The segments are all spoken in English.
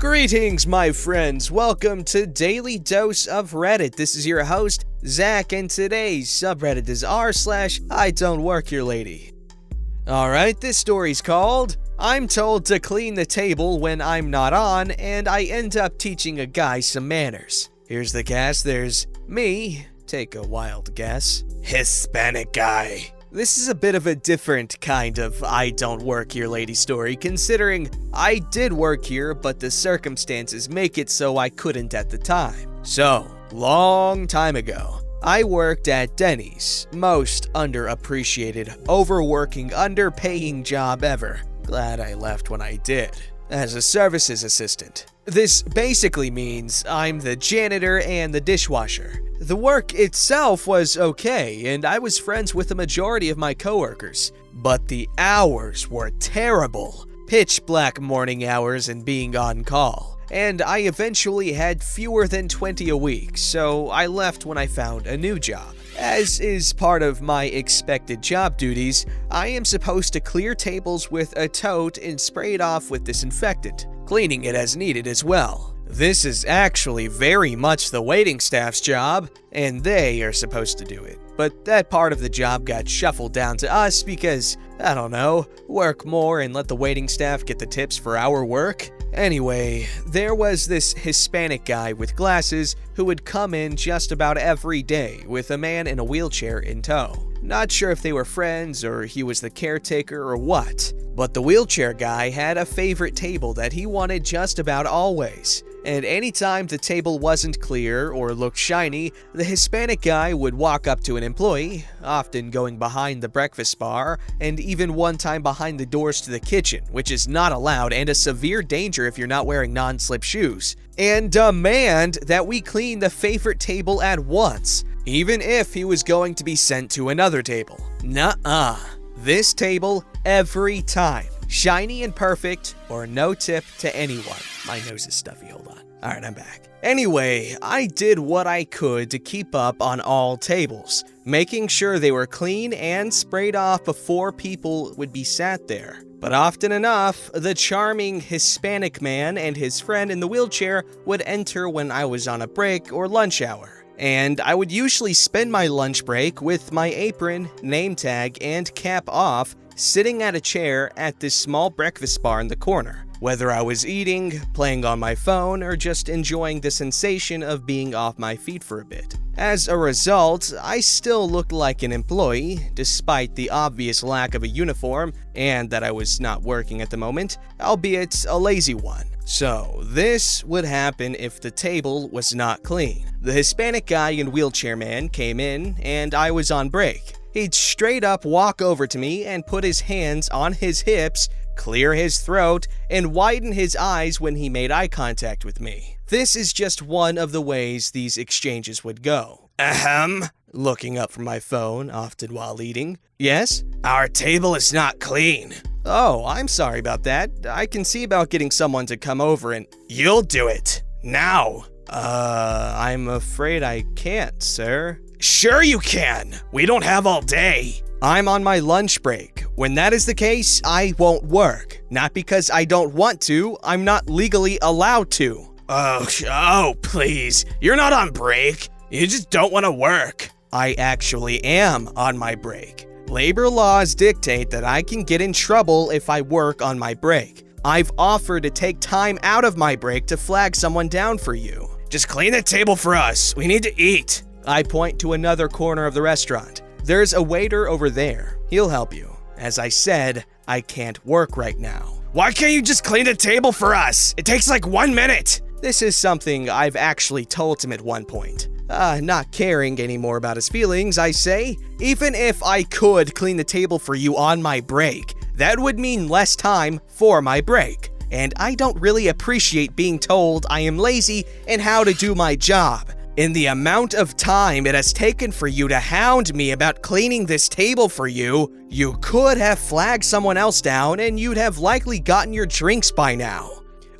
Greetings, my friends. Welcome to Daily Dose of Reddit. This is your host, Zach, and today's subreddit is r/IDontWorkHereLady. Alright, this story's called, I'm told to clean the table when I'm not on, and I end up teaching a guy some manners. Here's the cast. There's me, take a wild guess, Hispanic guy. This is a bit of a different kind of I don't work here lady story, considering I did work here, but the circumstances make it so I couldn't at the time. So, long time ago, I worked at Denny's, most underappreciated, overworking, underpaying job ever. Glad I left when I did, as a services assistant. This basically means I'm the janitor and the dishwasher. The work itself was okay, and I was friends with the majority of my coworkers, but the hours were terrible. Pitch black morning hours and being on call. And I eventually had fewer than 20 a week, so I left when I found a new job. As is part of my expected job duties, I am supposed to clear tables with a tote and spray it off with disinfectant, cleaning it as needed as well. This is actually very much the waiting staff's job, and they are supposed to do it. But that part of the job got shuffled down to us because, I don't know, work more and let the waiting staff get the tips for our work? Anyway, there was this Hispanic guy with glasses who would come in just about every day with a man in a wheelchair in tow. Not sure if they were friends or he was the caretaker or what, but the wheelchair guy had a favorite table that he wanted just about always. And anytime the table wasn't clear or looked shiny, the Hispanic guy would walk up to an employee, often going behind the breakfast bar, and even one time behind the doors to the kitchen, which is not allowed and a severe danger if you're not wearing non-slip shoes, and demand that we clean the favorite table at once, even if he was going to be sent to another table. Nuh-uh. This table, every time. Shiny and perfect, or no tip to anyone. My nose is stuffy, hold on. Alright, I'm back. Anyway, I did what I could to keep up on all tables, making sure they were clean and sprayed off before people would be sat there. But often enough, the charming Hispanic man and his friend in the wheelchair would enter when I was on a break or lunch hour. And I would usually spend my lunch break with my apron, name tag, and cap off, sitting at a chair at this small breakfast bar in the corner, whether I was eating, playing on my phone, or just enjoying the sensation of being off my feet for a bit. As a result, I still looked like an employee, despite the obvious lack of a uniform, and that I was not working at the moment, albeit a lazy one. So, this would happen if the table was not clean. The Hispanic guy and wheelchair man came in, and I was on break. He'd straight up walk over to me and put his hands on his hips, clear his throat, and widen his eyes when he made eye contact with me. This is just one of the ways these exchanges would go. Looking up from my phone, often while eating. Yes? Our table is not clean. Oh, I'm sorry about that. I can see about getting someone to come over and... You'll do it. Now. I'm afraid I can't, sir. Sure you can. We don't have all day. I'm on my lunch break. When that is the case, I won't work. Not because I don't want to, I'm not legally allowed to. Oh, please. You're not on break. You just don't want to work. I actually am on my break. Labor laws dictate that I can get in trouble if I work on my break. I've offered to take time out of my break to flag someone down for you. Just clean the table for us. We need to eat. I point to another corner of the restaurant. There's a waiter over there. He'll help you. As I said, I can't work right now. Why can't you just clean the table for us? It takes like 1 minute. This is something I've actually told him at one point. Not caring anymore about his feelings, I say. Even if I could clean the table for you on my break, that would mean less time for my break. And I don't really appreciate being told I am lazy and how to do my job. In the amount of time it has taken for you to hound me about cleaning this table for you, you could have flagged someone else down and you'd have likely gotten your drinks by now.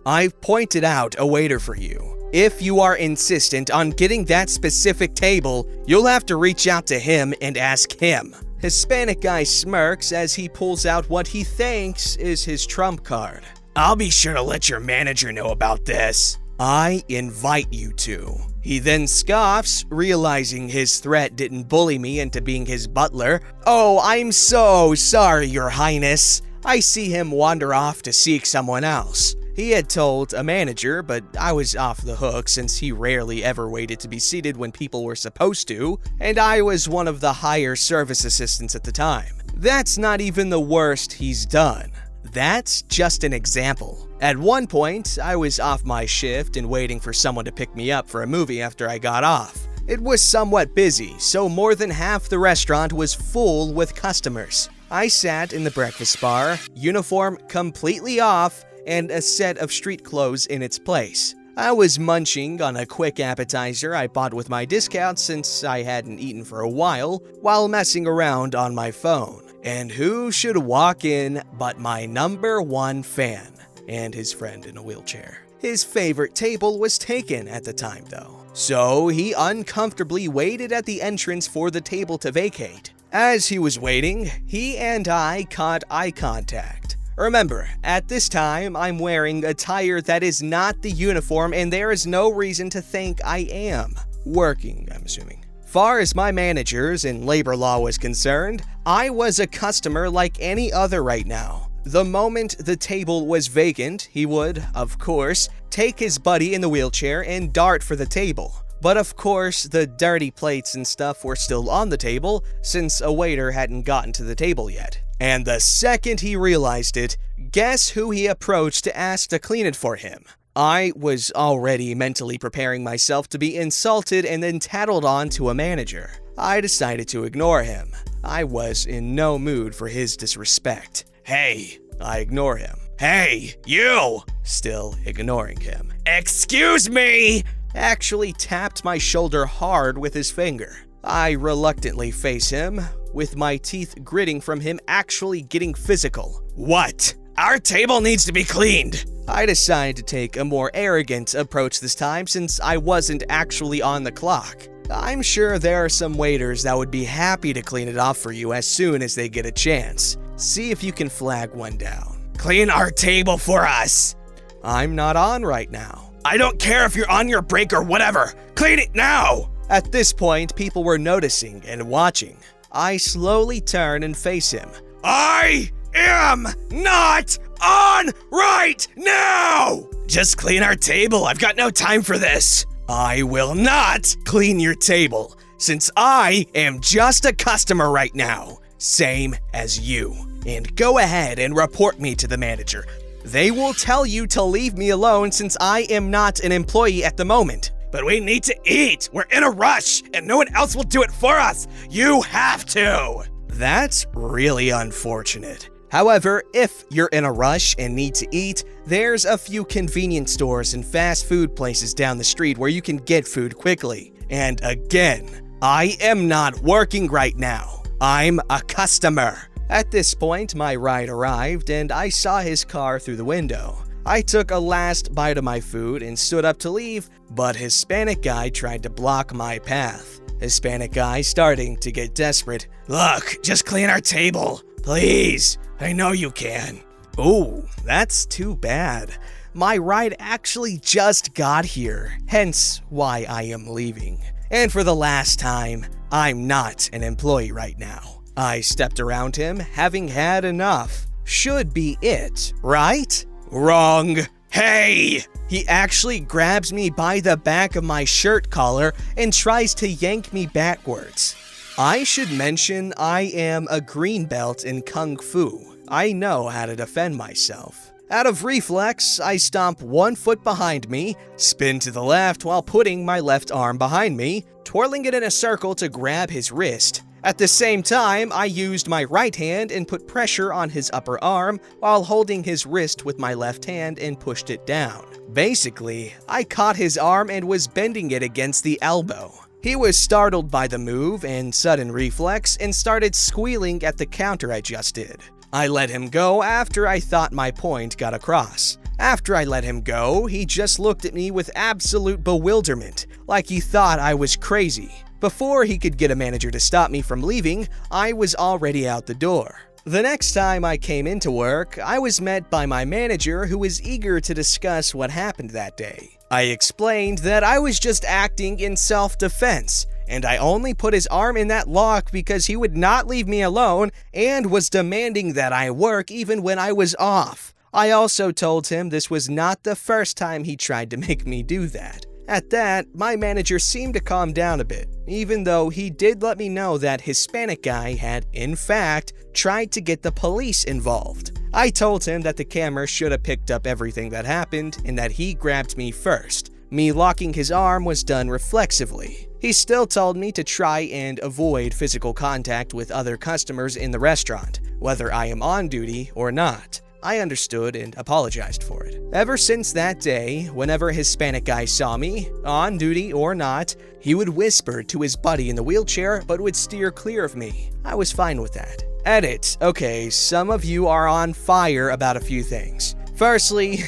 I've pointed out a waiter for you. If you are insistent on getting that specific table, you'll have to reach out to him and ask him. Hispanic guy smirks as he pulls out what he thinks is his trump card. I'll be sure to let your manager know about this. I invite you to. He then scoffs, realizing his threat didn't bully me into being his butler. Oh, I'm so sorry, Your Highness. I see him wander off to seek someone else. He had told a manager, but I was off the hook since he rarely ever waited to be seated when people were supposed to, and I was one of the higher service assistants at the time. That's not even the worst he's done. That's just an example. At one point, I was off my shift and waiting for someone to pick me up for a movie after I got off. It was somewhat busy, so more than half the restaurant was full with customers. I sat in the breakfast bar, uniform completely off, and a set of street clothes in its place. I was munching on a quick appetizer I bought with my discount since I hadn't eaten for a while messing around on my phone. And who should walk in but my #1 fan and his friend in a wheelchair. His favorite table was taken at the time though, so he uncomfortably waited at the entrance for the table to vacate. As he was waiting, he and I caught eye contact. Remember, at this time, I'm wearing attire that is not the uniform and there is no reason to think I am. Working, I'm assuming. Far as my managers and labor law was concerned, I was a customer like any other right now. The moment the table was vacant, he would, of course, take his buddy in the wheelchair and dart for the table. But of course, the dirty plates and stuff were still on the table since a waiter hadn't gotten to the table yet. And the second he realized it, guess who he approached to ask to clean it for him? I was already mentally preparing myself to be insulted and then tattled on to a manager. I decided to ignore him. I was in no mood for his disrespect. Hey, I ignore him. Hey, you! Still ignoring him. Excuse me! Actually tapped my shoulder hard with his finger. I reluctantly face him, with my teeth gritting from him actually getting physical. What? Our table needs to be cleaned! I decided to take a more arrogant approach this time since I wasn't actually on the clock. I'm sure there are some waiters that would be happy to clean it off for you as soon as they get a chance. See if you can flag one down. Clean our table for us! I'm not on right now. I don't care if you're on your break or whatever. Clean it now! At this point, people were noticing and watching. I slowly turn and face him. I am not on right now! Just clean our table. I've got no time for this. I will not clean your table, since I am just a customer right now. Same as you. And go ahead and report me to the manager. They will tell you to leave me alone since I am not an employee at the moment. But we need to eat. We're in a rush, and no one else will do it for us. You have to. That's really unfortunate. However, if you're in a rush and need to eat, there's a few convenience stores and fast food places down the street where you can get food quickly. And again, I am not working right now. I'm a customer. At this point, my ride arrived and I saw his car through the window. I took a last bite of my food and stood up to leave, but Hispanic guy tried to block my path. Hispanic guy starting to get desperate. Look, just clean our table. Please. I know you can. Ooh, that's too bad. My ride actually just got here, hence why I am leaving. And for the last time, I'm not an employee right now. I stepped around him, having had enough. Should be it, right? Wrong. Hey! He actually grabs me by the back of my shirt collar and tries to yank me backwards. I should mention I am a green belt in Kung Fu. I know how to defend myself. Out of reflex, I stomp one foot behind me, spin to the left while putting my left arm behind me, twirling it in a circle to grab his wrist. At the same time, I used my right hand and put pressure on his upper arm while holding his wrist with my left hand and pushed it down. Basically, I caught his arm and was bending it against the elbow. He was startled by the move and sudden reflex and started squealing at the counter I just did. I let him go after I thought my point got across. After I let him go, he just looked at me with absolute bewilderment, like he thought I was crazy. Before he could get a manager to stop me from leaving, I was already out the door. The next time I came into work, I was met by my manager who was eager to discuss what happened that day. I explained that I was just acting in self-defense, and I only put his arm in that lock because he would not leave me alone and was demanding that I work even when I was off. I also told him this was not the first time he tried to make me do that. At that, my manager seemed to calm down a bit, even though he did let me know that Hispanic guy had, in fact, tried to get the police involved. I told him that the camera should have picked up everything that happened and that he grabbed me first. Me locking his arm was done reflexively. He still told me to try and avoid physical contact with other customers in the restaurant, whether I am on duty or not. I understood and apologized for it. Ever since that day, whenever a Hispanic guy saw me, on duty or not, he would whisper to his buddy in the wheelchair but would steer clear of me. I was fine with that. Edit. Okay, some of you are on fire about a few things. Firstly,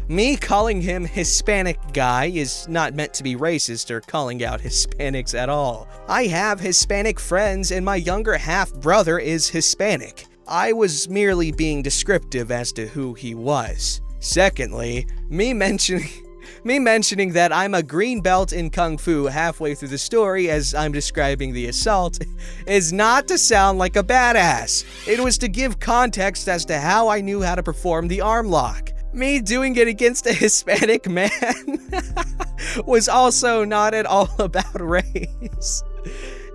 me calling him Hispanic guy is not meant to be racist or calling out Hispanics at all. I have Hispanic friends and my younger half-brother is Hispanic. I was merely being descriptive as to who he was. Secondly, me mentioning that I'm a green belt in Kung Fu halfway through the story as I'm describing the assault is not to sound like a badass. It was to give context as to how I knew how to perform the arm lock. Me doing it against a Hispanic man was also not at all about race.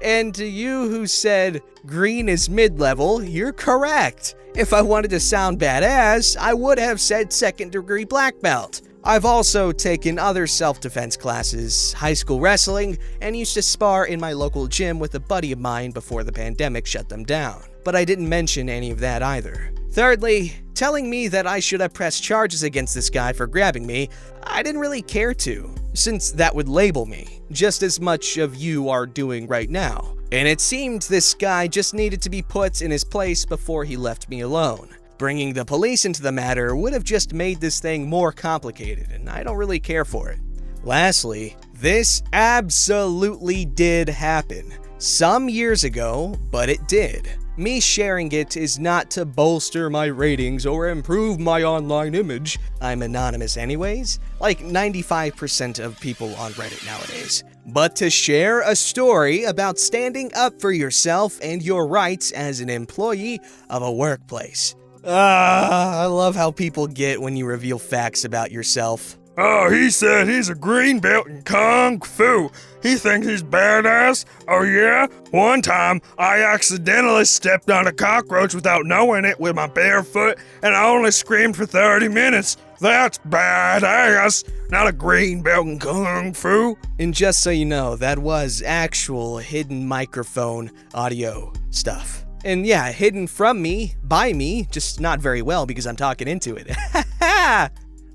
And to you who said green is mid-level, you're correct. If I wanted to sound badass, I would have said second-degree black belt. I've also taken other self-defense classes, high school wrestling, and used to spar in my local gym with a buddy of mine before the pandemic shut them down. But I didn't mention any of that either. Thirdly, telling me that I should have pressed charges against this guy for grabbing me, I didn't really care to, since that would label me, just as much of you are doing right now. And it seemed this guy just needed to be put in his place before he left me alone. Bringing the police into the matter would have just made this thing more complicated, and I don't really care for it. Lastly, this absolutely did happen. Some years ago, but it did. Me sharing it is not to bolster my ratings or improve my online image. I'm anonymous anyways, like 95% of people on Reddit nowadays. But to share a story about standing up for yourself and your rights as an employee of a workplace. I love how people get when you reveal facts about yourself. Oh, he said he's a green belt in Kung Fu. He thinks he's badass? Oh yeah? One time, I accidentally stepped on a cockroach without knowing it with my bare foot, and I only screamed for 30 minutes. That's badass, not a green belt in Kung Fu. And just so you know, that was actual hidden microphone audio stuff. And yeah, hidden from me, by me, just not very well because I'm talking into it.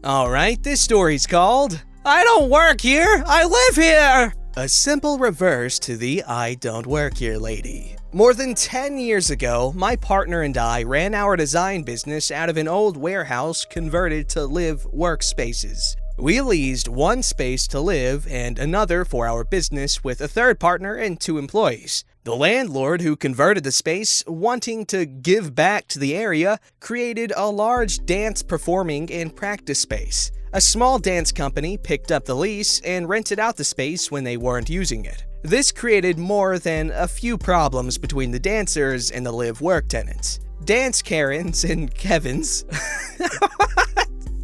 Alright, this story's called I Don't Work Here, I Live Here! A simple reverse to the I Don't Work Here Lady. More than 10 years ago, my partner and I ran our design business out of an old warehouse converted to live workspaces. We leased one space to live and another for our business with a third partner and 2 employees. The landlord who converted the space, wanting to give back to the area, created a large dance performing and practice space. A small dance company picked up the lease and rented out the space when they weren't using it. This created more than a few problems between the dancers and the live work tenants. Dance Karens and Kevins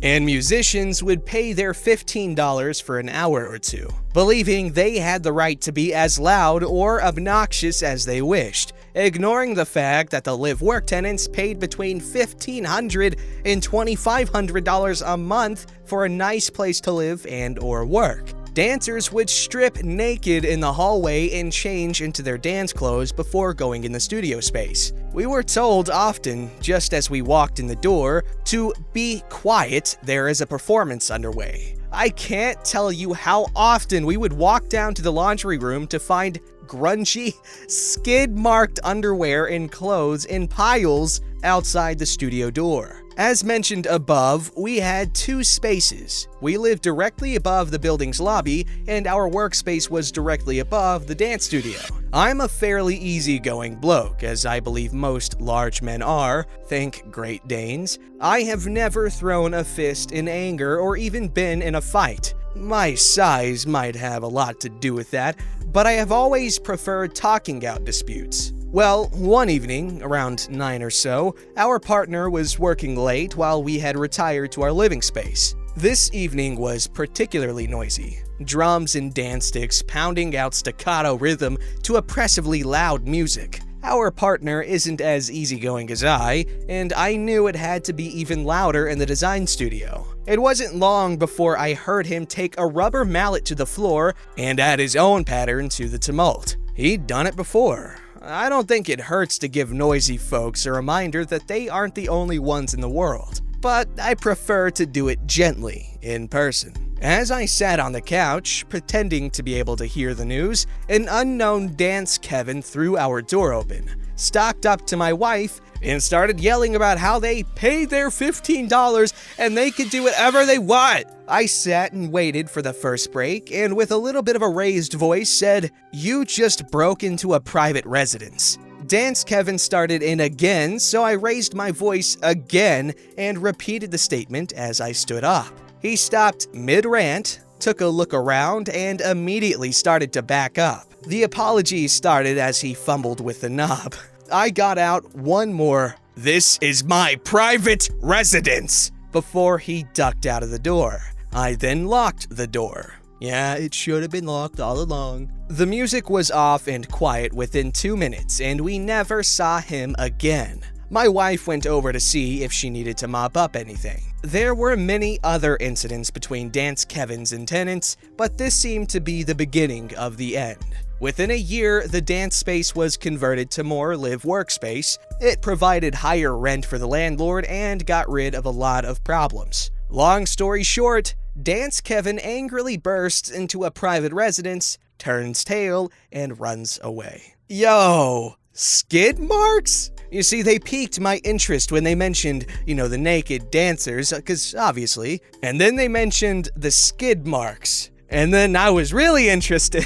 and musicians would pay their $15 for an hour or two, believing they had the right to be as loud or obnoxious as they wished, ignoring the fact that the live work tenants paid between $1,500 and $2,500 a month for a nice place to live and or work. Dancers would strip naked in the hallway and change into their dance clothes before going in the studio space. We were told often, just as we walked in the door, to be quiet, there is a performance underway. I can't tell you how often we would walk down to the laundry room to find grungy, skid-marked underwear and clothes in piles outside the studio door. As mentioned above, we had 2 spaces. We lived directly above the building's lobby, and our workspace was directly above the dance studio. I'm a fairly easygoing bloke, as I believe most large men are, think Great Danes. I have never thrown a fist in anger or even been in a fight. My size might have a lot to do with that, but I have always preferred talking out disputes. Well, one evening, around 9 or so, our partner was working late while we had retired to our living space. This evening was particularly noisy. Drums and dance sticks pounding out staccato rhythm to oppressively loud music. Our partner isn't as easygoing as I, and I knew it had to be even louder in the design studio. It wasn't long before I heard him take a rubber mallet to the floor and add his own pattern to the tumult. He'd done it before. I don't think it hurts to give noisy folks a reminder that they aren't the only ones in the world, but I prefer to do it gently, in person. As I sat on the couch, pretending to be able to hear the news, an unknown dance Kevin threw our door open, stalked up to my wife, and started yelling about how they paid their $15 and they could do whatever they want. I sat and waited for the first break, and with a little bit of a raised voice said, "You just broke into a private residence." Dance Kevin started in again, so I raised my voice again and repeated the statement as I stood up. He stopped mid-rant, took a look around, and immediately started to back up. The apologies started as he fumbled with the knob. I got out one more, "This is my private residence," before he ducked out of the door. I then locked the door. Yeah, it should have been locked all along. The music was off and quiet within 2 minutes, and we never saw him again. My wife went over to see if she needed to mop up anything. There were many other incidents between Dance Kevins and tenants, but this seemed to be the beginning of the end. Within a year, the dance space was converted to more live workspace. It provided higher rent for the landlord and got rid of a lot of problems. Long story short, Dance Kevin angrily bursts into a private residence, turns tail, and runs away. Yo, skid marks? You see, they piqued my interest when they mentioned, the naked dancers, because obviously, and then they mentioned the skid marks. And then I was really interested.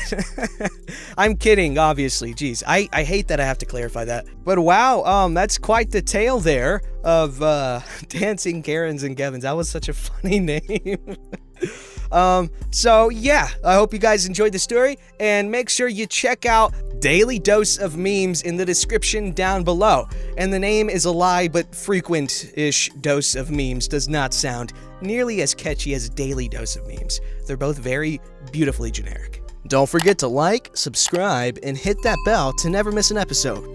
I'm kidding, obviously. Geez, I hate that I have to clarify that. But wow, that's quite the tale there of dancing Karens and Kevins. That was such a funny name. So yeah, I hope you guys enjoyed the story, and make sure you check out Daily Dose of Memes in the description down below. And the name is a lie, but frequent-ish dose of memes does not sound nearly as catchy as Daily Dose of Memes. They're both very beautifully generic. Don't forget to like, subscribe, and hit that bell to never miss an episode.